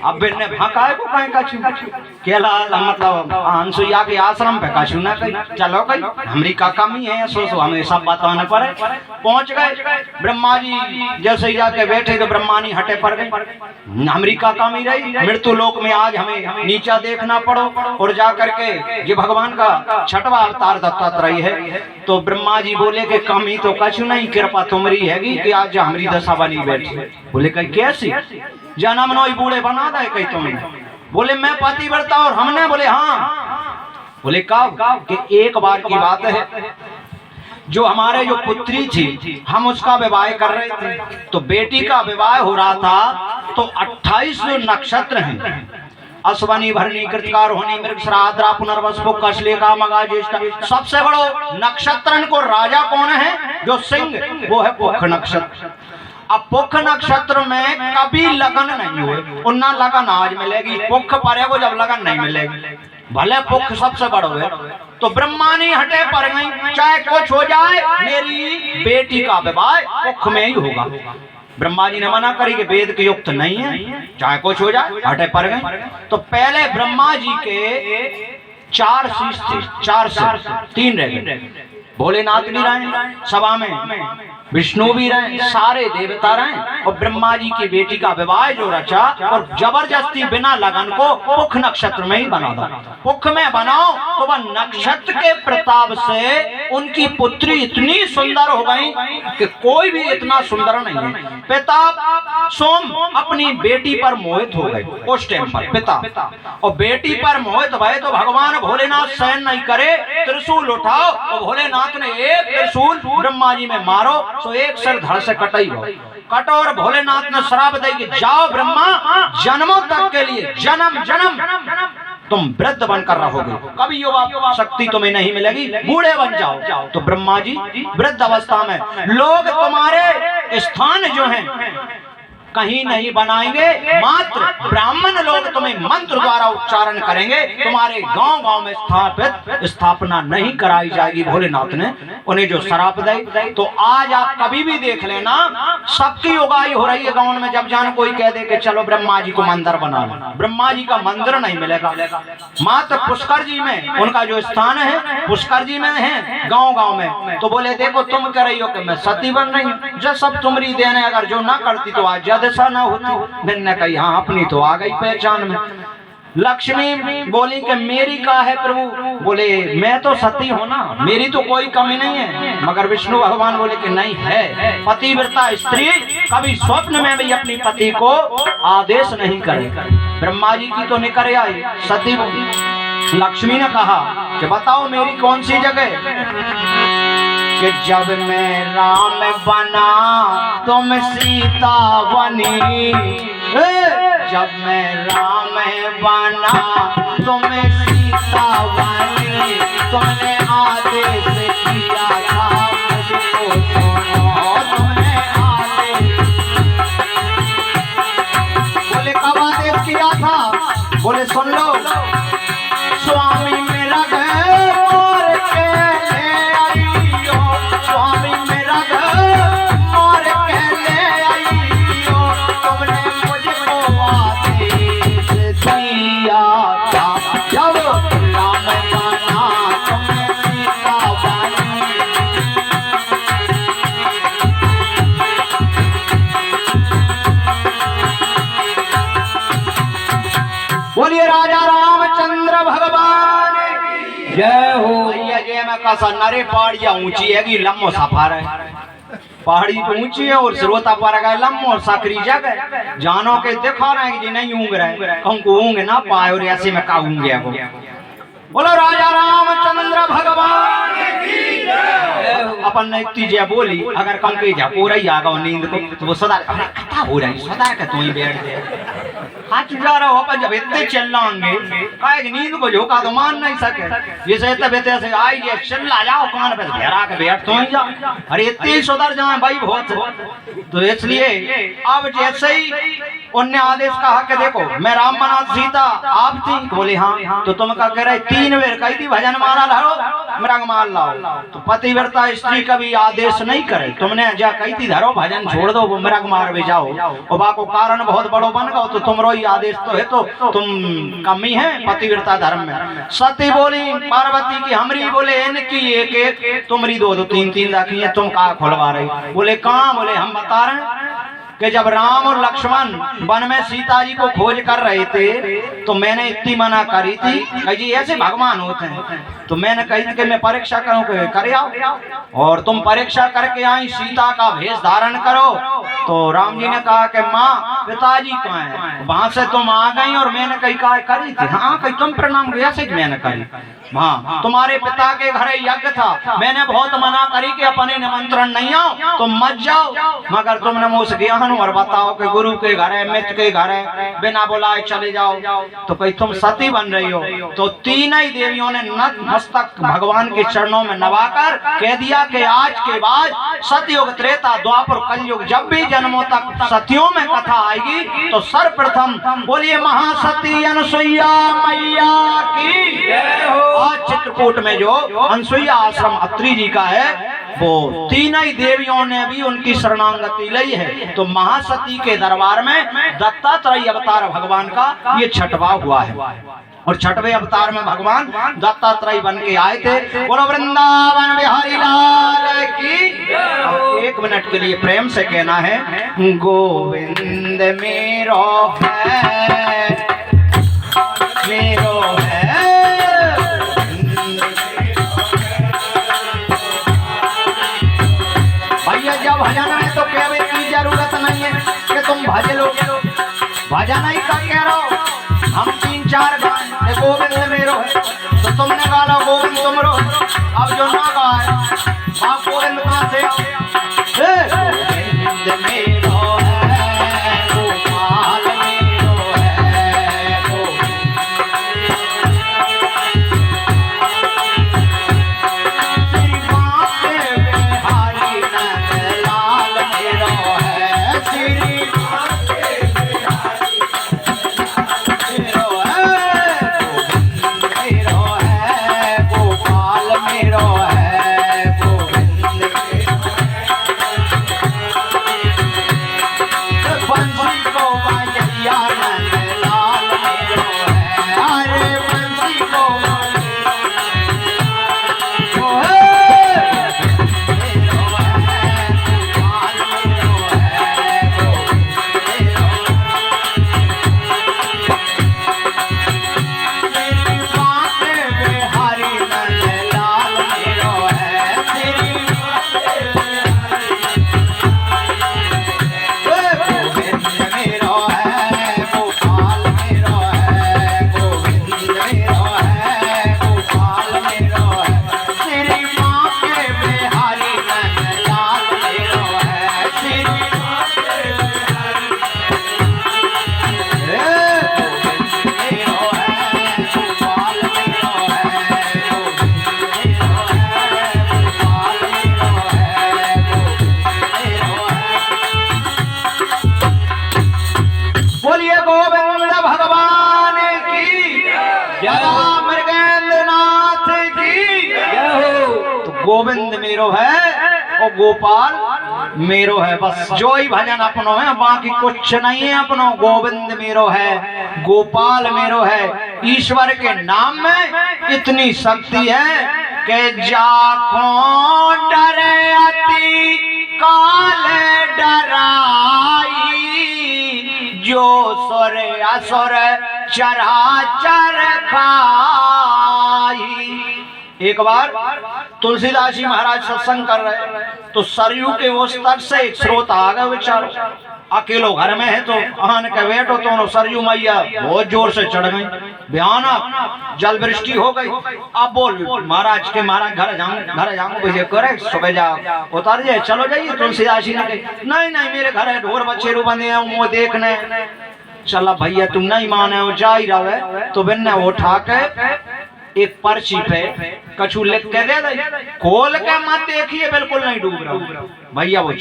अब बिन ने भाका है को कहीं कछु केला मतलब अनसुईया के आश्रम पे कछु ना कहीं। चलो कहीं हमारी का कमी है सो हमें सब बताने पड़े। पहुंच गए ब्रह्मा जी जैसे ही जाके बैठे तो ब्रह्मानी हटे पड़ गए। हमारी का कमी रही, मृत्यु लोक में आज हमें नीचा देखना पड़ो और जा करके ये भगवान का छठवा अवतार दत्तात्रेय है। तो ब्रह्मा जी बोले कि कमी तो कछु नहीं, कृपा तुम्हारी हैगी कि आज हमारी दशा बनी बैठी। बोले कहीं कैसी? जन्म नोई बूढ़े बना दे कहीं तुम्हें। बोले मैं पतिव्रता और हमने। बोले हाँ। बोले कब? कि एक बार की बात है, जो हमारे जो पुत्री थी हम उसका विवाह कर रहे थे। तो बेटी का विवाह हो रहा था तो 28 जो नक्षत्र हैं, अश्वनी भरणी कृतिका रोहिणी मृगशिरा आद्रा पुनर्वसु कश्लेखा मघा ज्येष्ठा, सबसे बड़ो नक्षत्रन को राजा कौन है? जो सिंह, वो है पुख नक्षत्र। अब पुख नक्षत्र में कभी लगन नहीं हुए, उन्ना लगन आज मिलेगी। पुख परेगो जब लगन नहीं मिलेगी, भले पुख सबसे बड़ो है। तो ब्रह्मानी हटे पर गई, चाहे कुछ हो जाए मेरी बेटी का विवाह पुख में ही होगा। ब्रह्मा जी ने मना करी कि वेद के युक्त नहीं है, चाहे कुछ हो जाए, हटे पर गई। तो पहले ब्रह्मा जी के 4 शीश थे, 4 से 3 रह गए। भोलेनाथ भी रहे सभा में, विष्णु भी रहे, सारे देवता रहे। और ब्रह्मा जी की बेटी का विवाह जो रचा और जबरदस्ती बिना लगन को पुख नक्षत्र में ही बना दो। पुख में बनाओ तो वह नक्षत्र के प्रताप से उनकी पुत्री इतनी सुंदर हो गई कि कोई भी इतना सुंदर नहीं है। पिता सोम अपनी बेटी पर मोहित हो गए उस टाइम पर पिता, और बेटी पर मोहित भय तो भगवान भोलेनाथ सहन नहीं करे, त्रिशूल उठाओ। और भोलेनाथ ने एक त्रिशूल ब्रह्मा जी में मारो तो एक सर धड़ से कटाई हो कटो। और भोलेनाथ ने श्राप दे कि जाओ ब्रह्मा, जन्मों तक के लिए जन्म जन्म तुम वृद्ध बनकर रहोगे, कभी युवा शक्ति तुम्हें नहीं मिलेगी, बूढ़े बन जाओ। तो ब्रह्मा जी वृद्ध अवस्था में लोग तुम्हारे स्थान जो हैं कहीं नहीं बनाएंगे, मात्र ब्राह्मण लोग तुम्हें मंत्र द्वारा उच्चारण करेंगे, तुम्हारे गांव गांव में स्थापना नहीं कराई जाएगी। भोलेनाथ ने उन्हें जो शराप दी। तो आज आप कभी भी देख लेना, सबकी उगाई हो रही है गांव में। जब जान कोई कह दे कि चलो ब्रह्मा जी को मंदिर बना लो, ब्रह्मा जी का मंदिर नहीं मिलेगा। मात्र पुष्कर जी में उनका जो स्थान है, पुष्कर जी में है गांव गांव में। तो बोले देखो तुम कह रही हो कि मैं सती बन रही हूँ, जब सब तुम्हारी देन है, अगर जो ना करती तो आज जदसा ना होती। मैंने कही हाँ अपनी तो आ गई पहचान में। लक्ष्मी बोली कि मेरी का है प्रभु? बोले मैं तो सती हूँ ना, मेरी तो कोई कमी नहीं है। मगर विष्णु भगवान बोले कि नहीं है। पतिव्रता स्त्री कभी स्वप्न में भी अपनी पति को आदेश नहीं करे। ब्रह्मा जी की तो निकल आई सती। लक्ष्मी ने कहा कि बताओ मेरी कौन सी जगह? कि जब मैं राम बना तुम सीता बनी, जब मैं राम बना तुम सीता बनी, तुमने आदेश किया था मुझको सुनो, तुमने आदेश। बोले कब आदेश किया था? बोले सुन लो, स्वामी मेरा घर और के ले आई हो, स्वामी मेरा घर और के ले आई हो, तुमने मुझको आदेश दिया था जब राम बना तुमने सीता बनी। बोलिए राजा रामचंद्र भगवान जय हो। भैया जय मैं कसा नरे पहाड़िया ऊंची है कि लम्बो सफर है, पहाड़ी तो ऊंची है और स्रोता पर गए लम्बो सकरी जगह जानो के दिखा रहे हैं कि नहीं ऊँग रहे, हमको ऊँग ना पाए और ऐसे में का ऊँग गया। बोलो राजा रामचंद्र भगवान की जय। अपन ने तीजे बोली अगर कम के जा पूरा ही आ गया नींद को तो वो सदा कथा हो रही, सदा के तू ही बैठ दे हाथ जा रहा हो। अपन जब इतने चिल्लाएंगे काहे कि नींद को झोंका तो मान नहीं सके। जैसे तबीयत से आई ये चिल्ला जाओ कान पे घेरा के बैठ तो ही जा, अरे इतने सुधर जाए भाई बहुत। तो इसलिए अब जैसे ही उनने आदेश कहा कि देखो मैं राम बना सीता आप थी, बोले हाँ। तो तुम क्या कह रहे 3 बेर कही थी भजन मारा धरो मृग मार लाओ। तो पतिव्रता स्त्री कभी आदेश नहीं करे, तुमने जा कही थी धरो भजन छोड़ दो वो मृग मार भी जाओ और बाको कारण बहुत बड़ो बन गो तो तुम ही आदेश तो है तो तुम कमी है पतिव्रता धर्म में। सती बोली पार्वती की हमरी, बोले इनकी एक एक तुम्हारी 2-2 3-3 रखी है, तुम कहा खुलवा रही? बोले कहाँ? बोले हम बता रहे हैं कि जब राम और लक्ष्मण वन में सीता जी को खोज कर रहे थे तो मैंने इतनी मना करी थी कि जी ऐसे भगवान होते हैं। तो मैंने कही थी कि मैं परीक्षा करूं कि कर आओ, और तुम परीक्षा करके आई सीता का भेष धारण करो। तो राम जी ने कहा कि माँ पिताजी कहाँ हैं? वहां से तुम आ गई और मैंने कही कहा करी थी हाँ कही तुम प्रणाम किया से मैंने करी हाँ तुम्हारे पिता के घर यज्ञ था, मैंने बहुत मना करी कि अपने निमंत्रण नहीं आओ तुम मत जाओ, मगर तुमने मुझसे ज्ञान और बताओ कि गुरु के घर है मित्र के घर है बिना बुलाए चले जाओ। तो कहीं तुम सती बन रही हो। तो 3 ही देवियों ने नतमस्तक भगवान के चरणों में नवाकर कह दिया कि आज के बाद सतयुग त्रेता द्वापर कलयुग जब भी जन्मों तक सतियों में कथा आएगी तो सर्वप्रथम बोलिए महासती अनुसुईया मैया की जय हो। आज चित्रकूट में जो अनुसुईया आश्रम अत्रि जी का है वो 3 ही देवियों ने भी उनकी शरणागति ली है। तो महासती के दरबार में दत्तात्रेय अवतार भगवान का ये 6वां हुआ है और 6वें अवतार में भगवान दत्तात्रेय बन के आए थे। बोलो वृंदावन बिहारी लाल की। 1 मिनट के लिए प्रेम से कहना है गोविंद मेरो है मेरो है। भैया जब भजन है तो कहने की जरूरत नहीं है कि तुम भज लो, भजन ही का कह रहा हो। हम 3-4 गाने गोविंद मेरो है तो तुमने गाला गोविंद तुमरो, अब जो ना गाए आप गोविंद कहाँ से? गोविंद मेरो है गोपाल मेरो है श्री और गोपाल मेरो है, बस जो ही भजन अपनो है, बाकी कुछ नहीं है अपनो। गोविंद मेरो है, गोपाल मेरो है। ईश्वर के नाम में इतनी शक्ति है कि जाको डरे अति काल डराई, जो सुर असुर चराचर खाई। एक बार तुलसीदास जी महाराज सत्संग कर रहे तो सरयू के उस तट से एक स्रोत आ गए। बेचारो अकेलो घर में है तो आन के बैठो तो सरयू मैया बहुत जोर से चढ़ गई, भयानक जल वृष्टि हो गई। अब बोल महाराज के महाराज घर जाऊंगे मुझे करे सुबह जाओ उतर जाए चलो जाइए। तुलसीदास जी ने नहीं नहीं मेरे घर है, ढोर बच्चे बंधे हैं वो देखने। चला भैया तुम नहीं माने हो जा ही रहे तो बिन्ने उठा के एक पर्ची पे कछु लिख के दे दे, खोल के मत देखिए बिल्कुल नहीं डूब रहा। भैया वो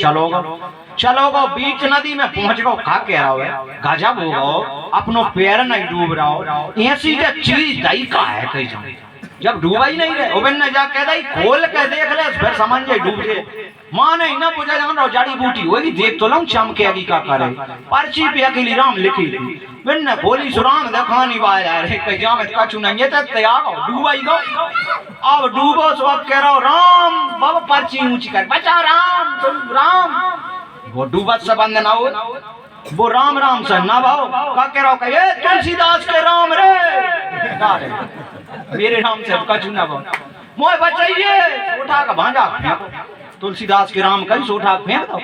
चलोगो बीच नदी में पहुंच गो, खा के रहो गजब हो गो, अपनो पैर नहीं डूब रहा हो। ऐसी क्या चीज दई का है कहीं जाए जब डूबा ही नहीं रहे बिन्ने जा कह दई खोल के देख ले फिर समझ जाए डूब गए। माँ नहीं ना पूछा जान रहा जड़ी बूटी होगी देख तो लूं चमकेगी का करे। पर्ची पे अकेली राम लिखी थी बिन्ने बोली सुराम देखा नहीं पाया रे कहीं जामे कछु नहीं है तैयार हो डूबा ही गो। अब डूबो सो अब कह रहा हो राम बाबा पर्ची ऊंची कर बचा राम तुम राम। वो डूबत से बंद ना हो वो राम राम से ना भाव का कह रहा हो ये तुलसीदास के राम रे मेरे नाम से कछु ना भाव मोए बचाइए उठा का भांजा फेंको। तुलसीदास के राम कहीं सोठा फेंक दो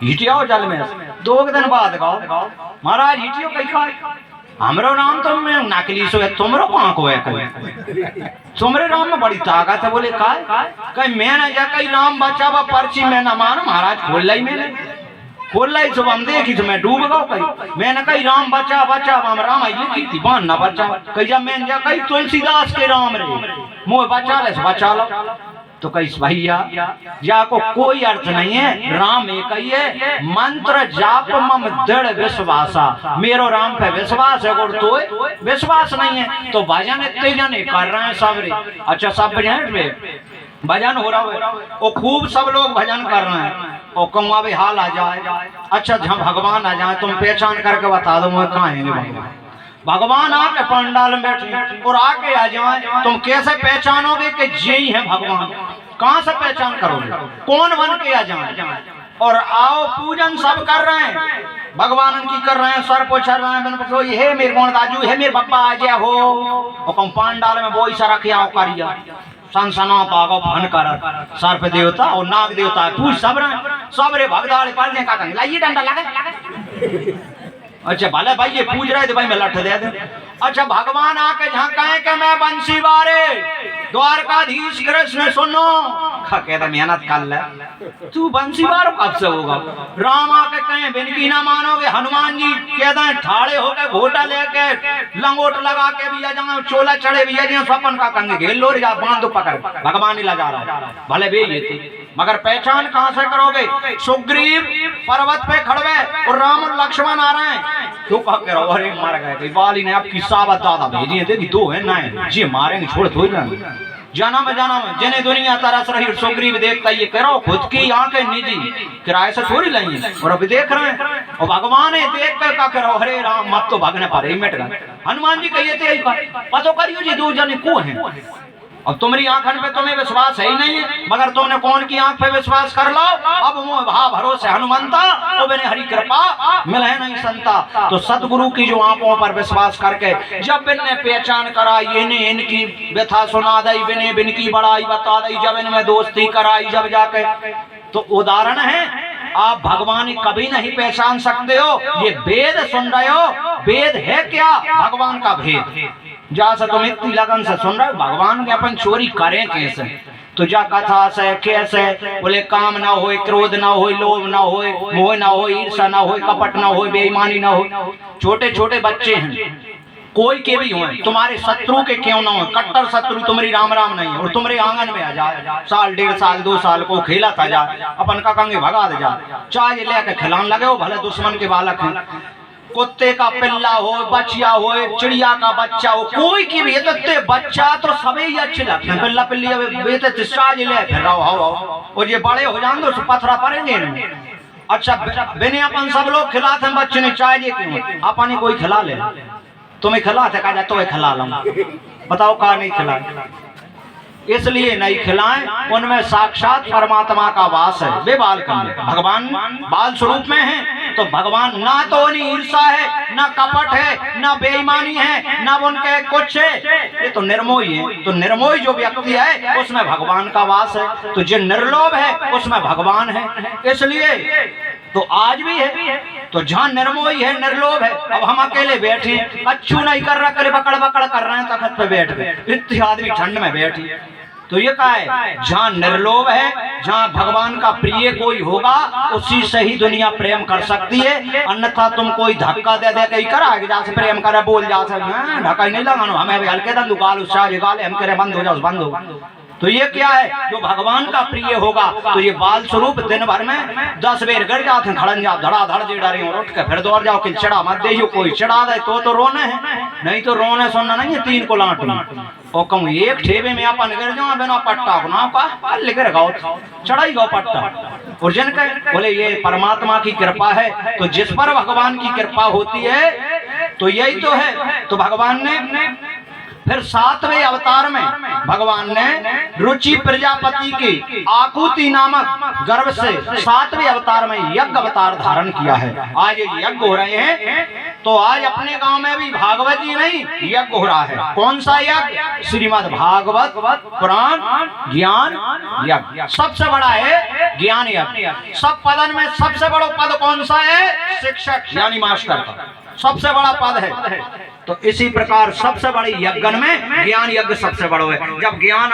हिटियाओ जल में। 2 दिन बाद गाओ महाराज हिटियो कहीं खाए हमरो नाम तो मैं नकली सो है तुमरो कहाँ को है कहीं तुमरे राम में बड़ी ताकत है। बोले काय कहीं मैं न जा कहीं राम बचा बा पर्ची में न मानो महाराज खोल लाई मैंने खोल लाई सुबह हम देखी तो मैं डूब गया कहीं मैंने कहीं राम बचा बचा राम आई लिखी थी बान ना बचा कहीं जा मैं जा कहीं तुलसीदास के राम रे मोह बचा ले बचा लो तो कहीं भैया या को कोई अर्थ नहीं है। राम एक ही है, मंत्र जाप मम दृढ़ विश्वासा, मेरो राम पे विश्वास है और तो विश्वास नहीं है तो भजन इतने जने कर रहे हैं सब रे। अच्छा सब भजन हो रहा है और खूब सब लोग भजन कर रहे हैं और कौआ भी हाल आ जाए। अच्छा जहाँ भगवान आ जाए तुम पहचान करके बता दो मैं कहाँ है भगवान। भगवान आके पंडाल में बैठे और आके आ जाए तुम कैसे पहचानोगे कि यही है भगवान। कहाँ से पहचान करोगे कौन बन के आ जाए। और आओ पूजन सब कर रहे हैं भगवान की कर रहे हैं सर पोछर रहे हैं हे मेरे कौन दाजू है मेरे पप्पा आ गया हो और पंडाल में वो सारा क्या करिया सनसना पागो फन कर सर पे देवता और नाग देवता पूछ सब रे भगदाल पढ़ने का लाइए डंडा लगे। अच्छा भले भाई ये पूछ रहे थे भाई मैं लठ दे दे। अच्छा भगवान आके जहाँ कहे कि मैं बंसी बारे द्वारकाधीश कृष्ण सुनो कहता मेहनत कर ले तू बंसी बारो कब से होगा। राम आके कहे बिनकी ना मानोगे हनुमान जी कहते हैं ठाड़े होके घोटा लेके लंगोट लगा के भी आ जाओ चोला चढ़े भी आ जाओ स्वपन का कंगे घेर लो जा बांध पकड़ भगवान ही लगा रहा भले बे ये थी मगर पहचान कहाँ से करोगे। सुग्रीव पर्वत पे खड़े और राम और लक्ष्मण आ रहे हैं तो कह के रहो अरे मार गए बाली ने आपकी साबत दादा भेजी है देखी 2 है ना है जी मारेंगे छोड़ थोड़ी ना जाना में जिन्हें दुनिया तरस रही सुग्रीव देखता ये कह रहा खुद की आंखें निजी किराए से थोड़ी लाई और अभी देख रहे हैं और भगवान है देख कर का करो हरे राम मत तो भागने पा रहे मिट गए। हनुमान जी कहिए थे पतो करियो जी 2 जने को हैं अब तुम्हारी आंखन पे तुम्हें विश्वास है ही नहीं है मगर तुमने कौन की आंख पे विश्वास कर लो। अब वो भा भरोसे हनुमंता तो मैंने हरी कृपा मिले नहीं संता। तो सतगुरु की जो आंखों पर विश्वास करके जब इनने पहचान कराई इन्हें इनकी व्यथा सुना दी बिने बिन की बड़ाई बता दी जब इनमें दोस्ती कराई जब जाके तो उदाहरण है आप भगवान कभी नहीं पहचान सकते हो। ये वेद सुन रहे हो वेद है क्या भगवान का भेद जा से तुम इतनी लगन से सुन रहे हो भगवान के अपन चोरी करें कैसे तो जा कथा से कैसे बोले काम ना हो क्रोध ना हो लोभ ना हो मोह ना हो ईर्ष्या ना हो कपट ना हो बेईमानी ना हो। छोटे छोटे बच्चे हैं कोई के भी हो तुम्हारे शत्रु के क्यों ना हो कट्टर शत्रु तुम्हारी राम राम नहीं और तुम्हारे आंगन में आ जाए साल 1.5 साल 2 साल को खेला था जा अपन का कंगे भगा दे जा चाय लेके खिलाने लगे हो भले दुश्मन के बालक हैं कुत्ते का पिल्ला हो बच्चा हो चिड़िया का बच्चा हो कोई की भी तो बच्चा तो सभी अच्छे लगते हैं पिल्ला पिल्ली साज ले फिर रहो और ये बड़े हो जान तो पथरा पड़ेंगे इनमें। अच्छा बिने अपन सब लोग खिलाते हैं बच्चे ने चाय दे क्यों अपनी कोई खिला ले, तुम्हें खिला थे कहा तो खिला लो, बताओ कहा नहीं खिलाए, इसलिए नहीं खिलाएं, उनमें साक्षात परमात्मा का वास है। वे बाल कन्या भगवान बाल स्वरूप में हैं, तो भगवान ना तो उन्हीं ईर्षा है, ना कपट है, ना बेईमानी है, ना उनके कुछ है, ये तो निर्मोही है। तो निर्मोही जो व्यक्ति है उसमें भगवान का वास है, तो जो निर्लोभ है उसमें भगवान है। इसलिए तो आज भी है, तो जहाँ निर्मोही है निर्लोभ है। अब हम अकेले बैठे अच्छू नहीं कर रहा, करे बकड़ बकड़ कर रहे हैं तखत पे बैठ गए, इतने आदमी ठंड में बैठी, तो ये क्या है, जहाँ निर्लोभ है, जहाँ भगवान का प्रिय कोई होगा उसी से ही दुनिया प्रेम कर सकती है। अन्यथा तुम कोई धक्का दे दे कहीं करा जैसे प्रेम करे बोल जा सकते धक्का ही नहीं लगाना, हमें हल्के दम गाल उत्साह गाले हम करे बंद हो जाओ बंद हो। तो ये क्या है, जो भगवान का प्रिय होगा तो ये बाल स्वरूप दिन भर में 10 बेर गड़ जाते हैं, खड़न जाओ धड़ाधड़ जी डारी उठ के फिर दौड़ जाओ कि चढ़ा मत दे, कोई चढ़ा दे तो रोने है, नहीं तो रोने सुनना नहीं है। 3 को लाट और कहूँ एक ठेबे में अपन गिर जाओ बिना पट्टा को ना का लेकर गाओ चढ़ाई गाओ पट्टा। और जन के बोले ये परमात्मा की कृपा है, तो जिस पर भगवान की कृपा होती है तो यही तो है। तो भगवान ने फिर 7वें अवतार में भगवान ने रुचि प्रजापति की आकुति नामक गर्भ से 7वें अवतार में यज्ञ अवतार धारण किया है। आज यज्ञ हो रहे हैं, तो आज अपने गांव में भी भागवत जी नहीं यज्ञ हो रहा है। कौन सा यज्ञ? श्रीमद् भागवत पुराण ज्ञान यज्ञ। सबसे बड़ा है ज्ञान यज्ञ। सब पदन में सबसे बड़ा पद कौन सा है? शिक्षक यानी मास्टर का सबसे बड़ा पद है। तो इसी प्रकार सबसे बड़ी यज्ञ में ज्ञान यज्ञ सबसे बड़ा है। जब ज्ञान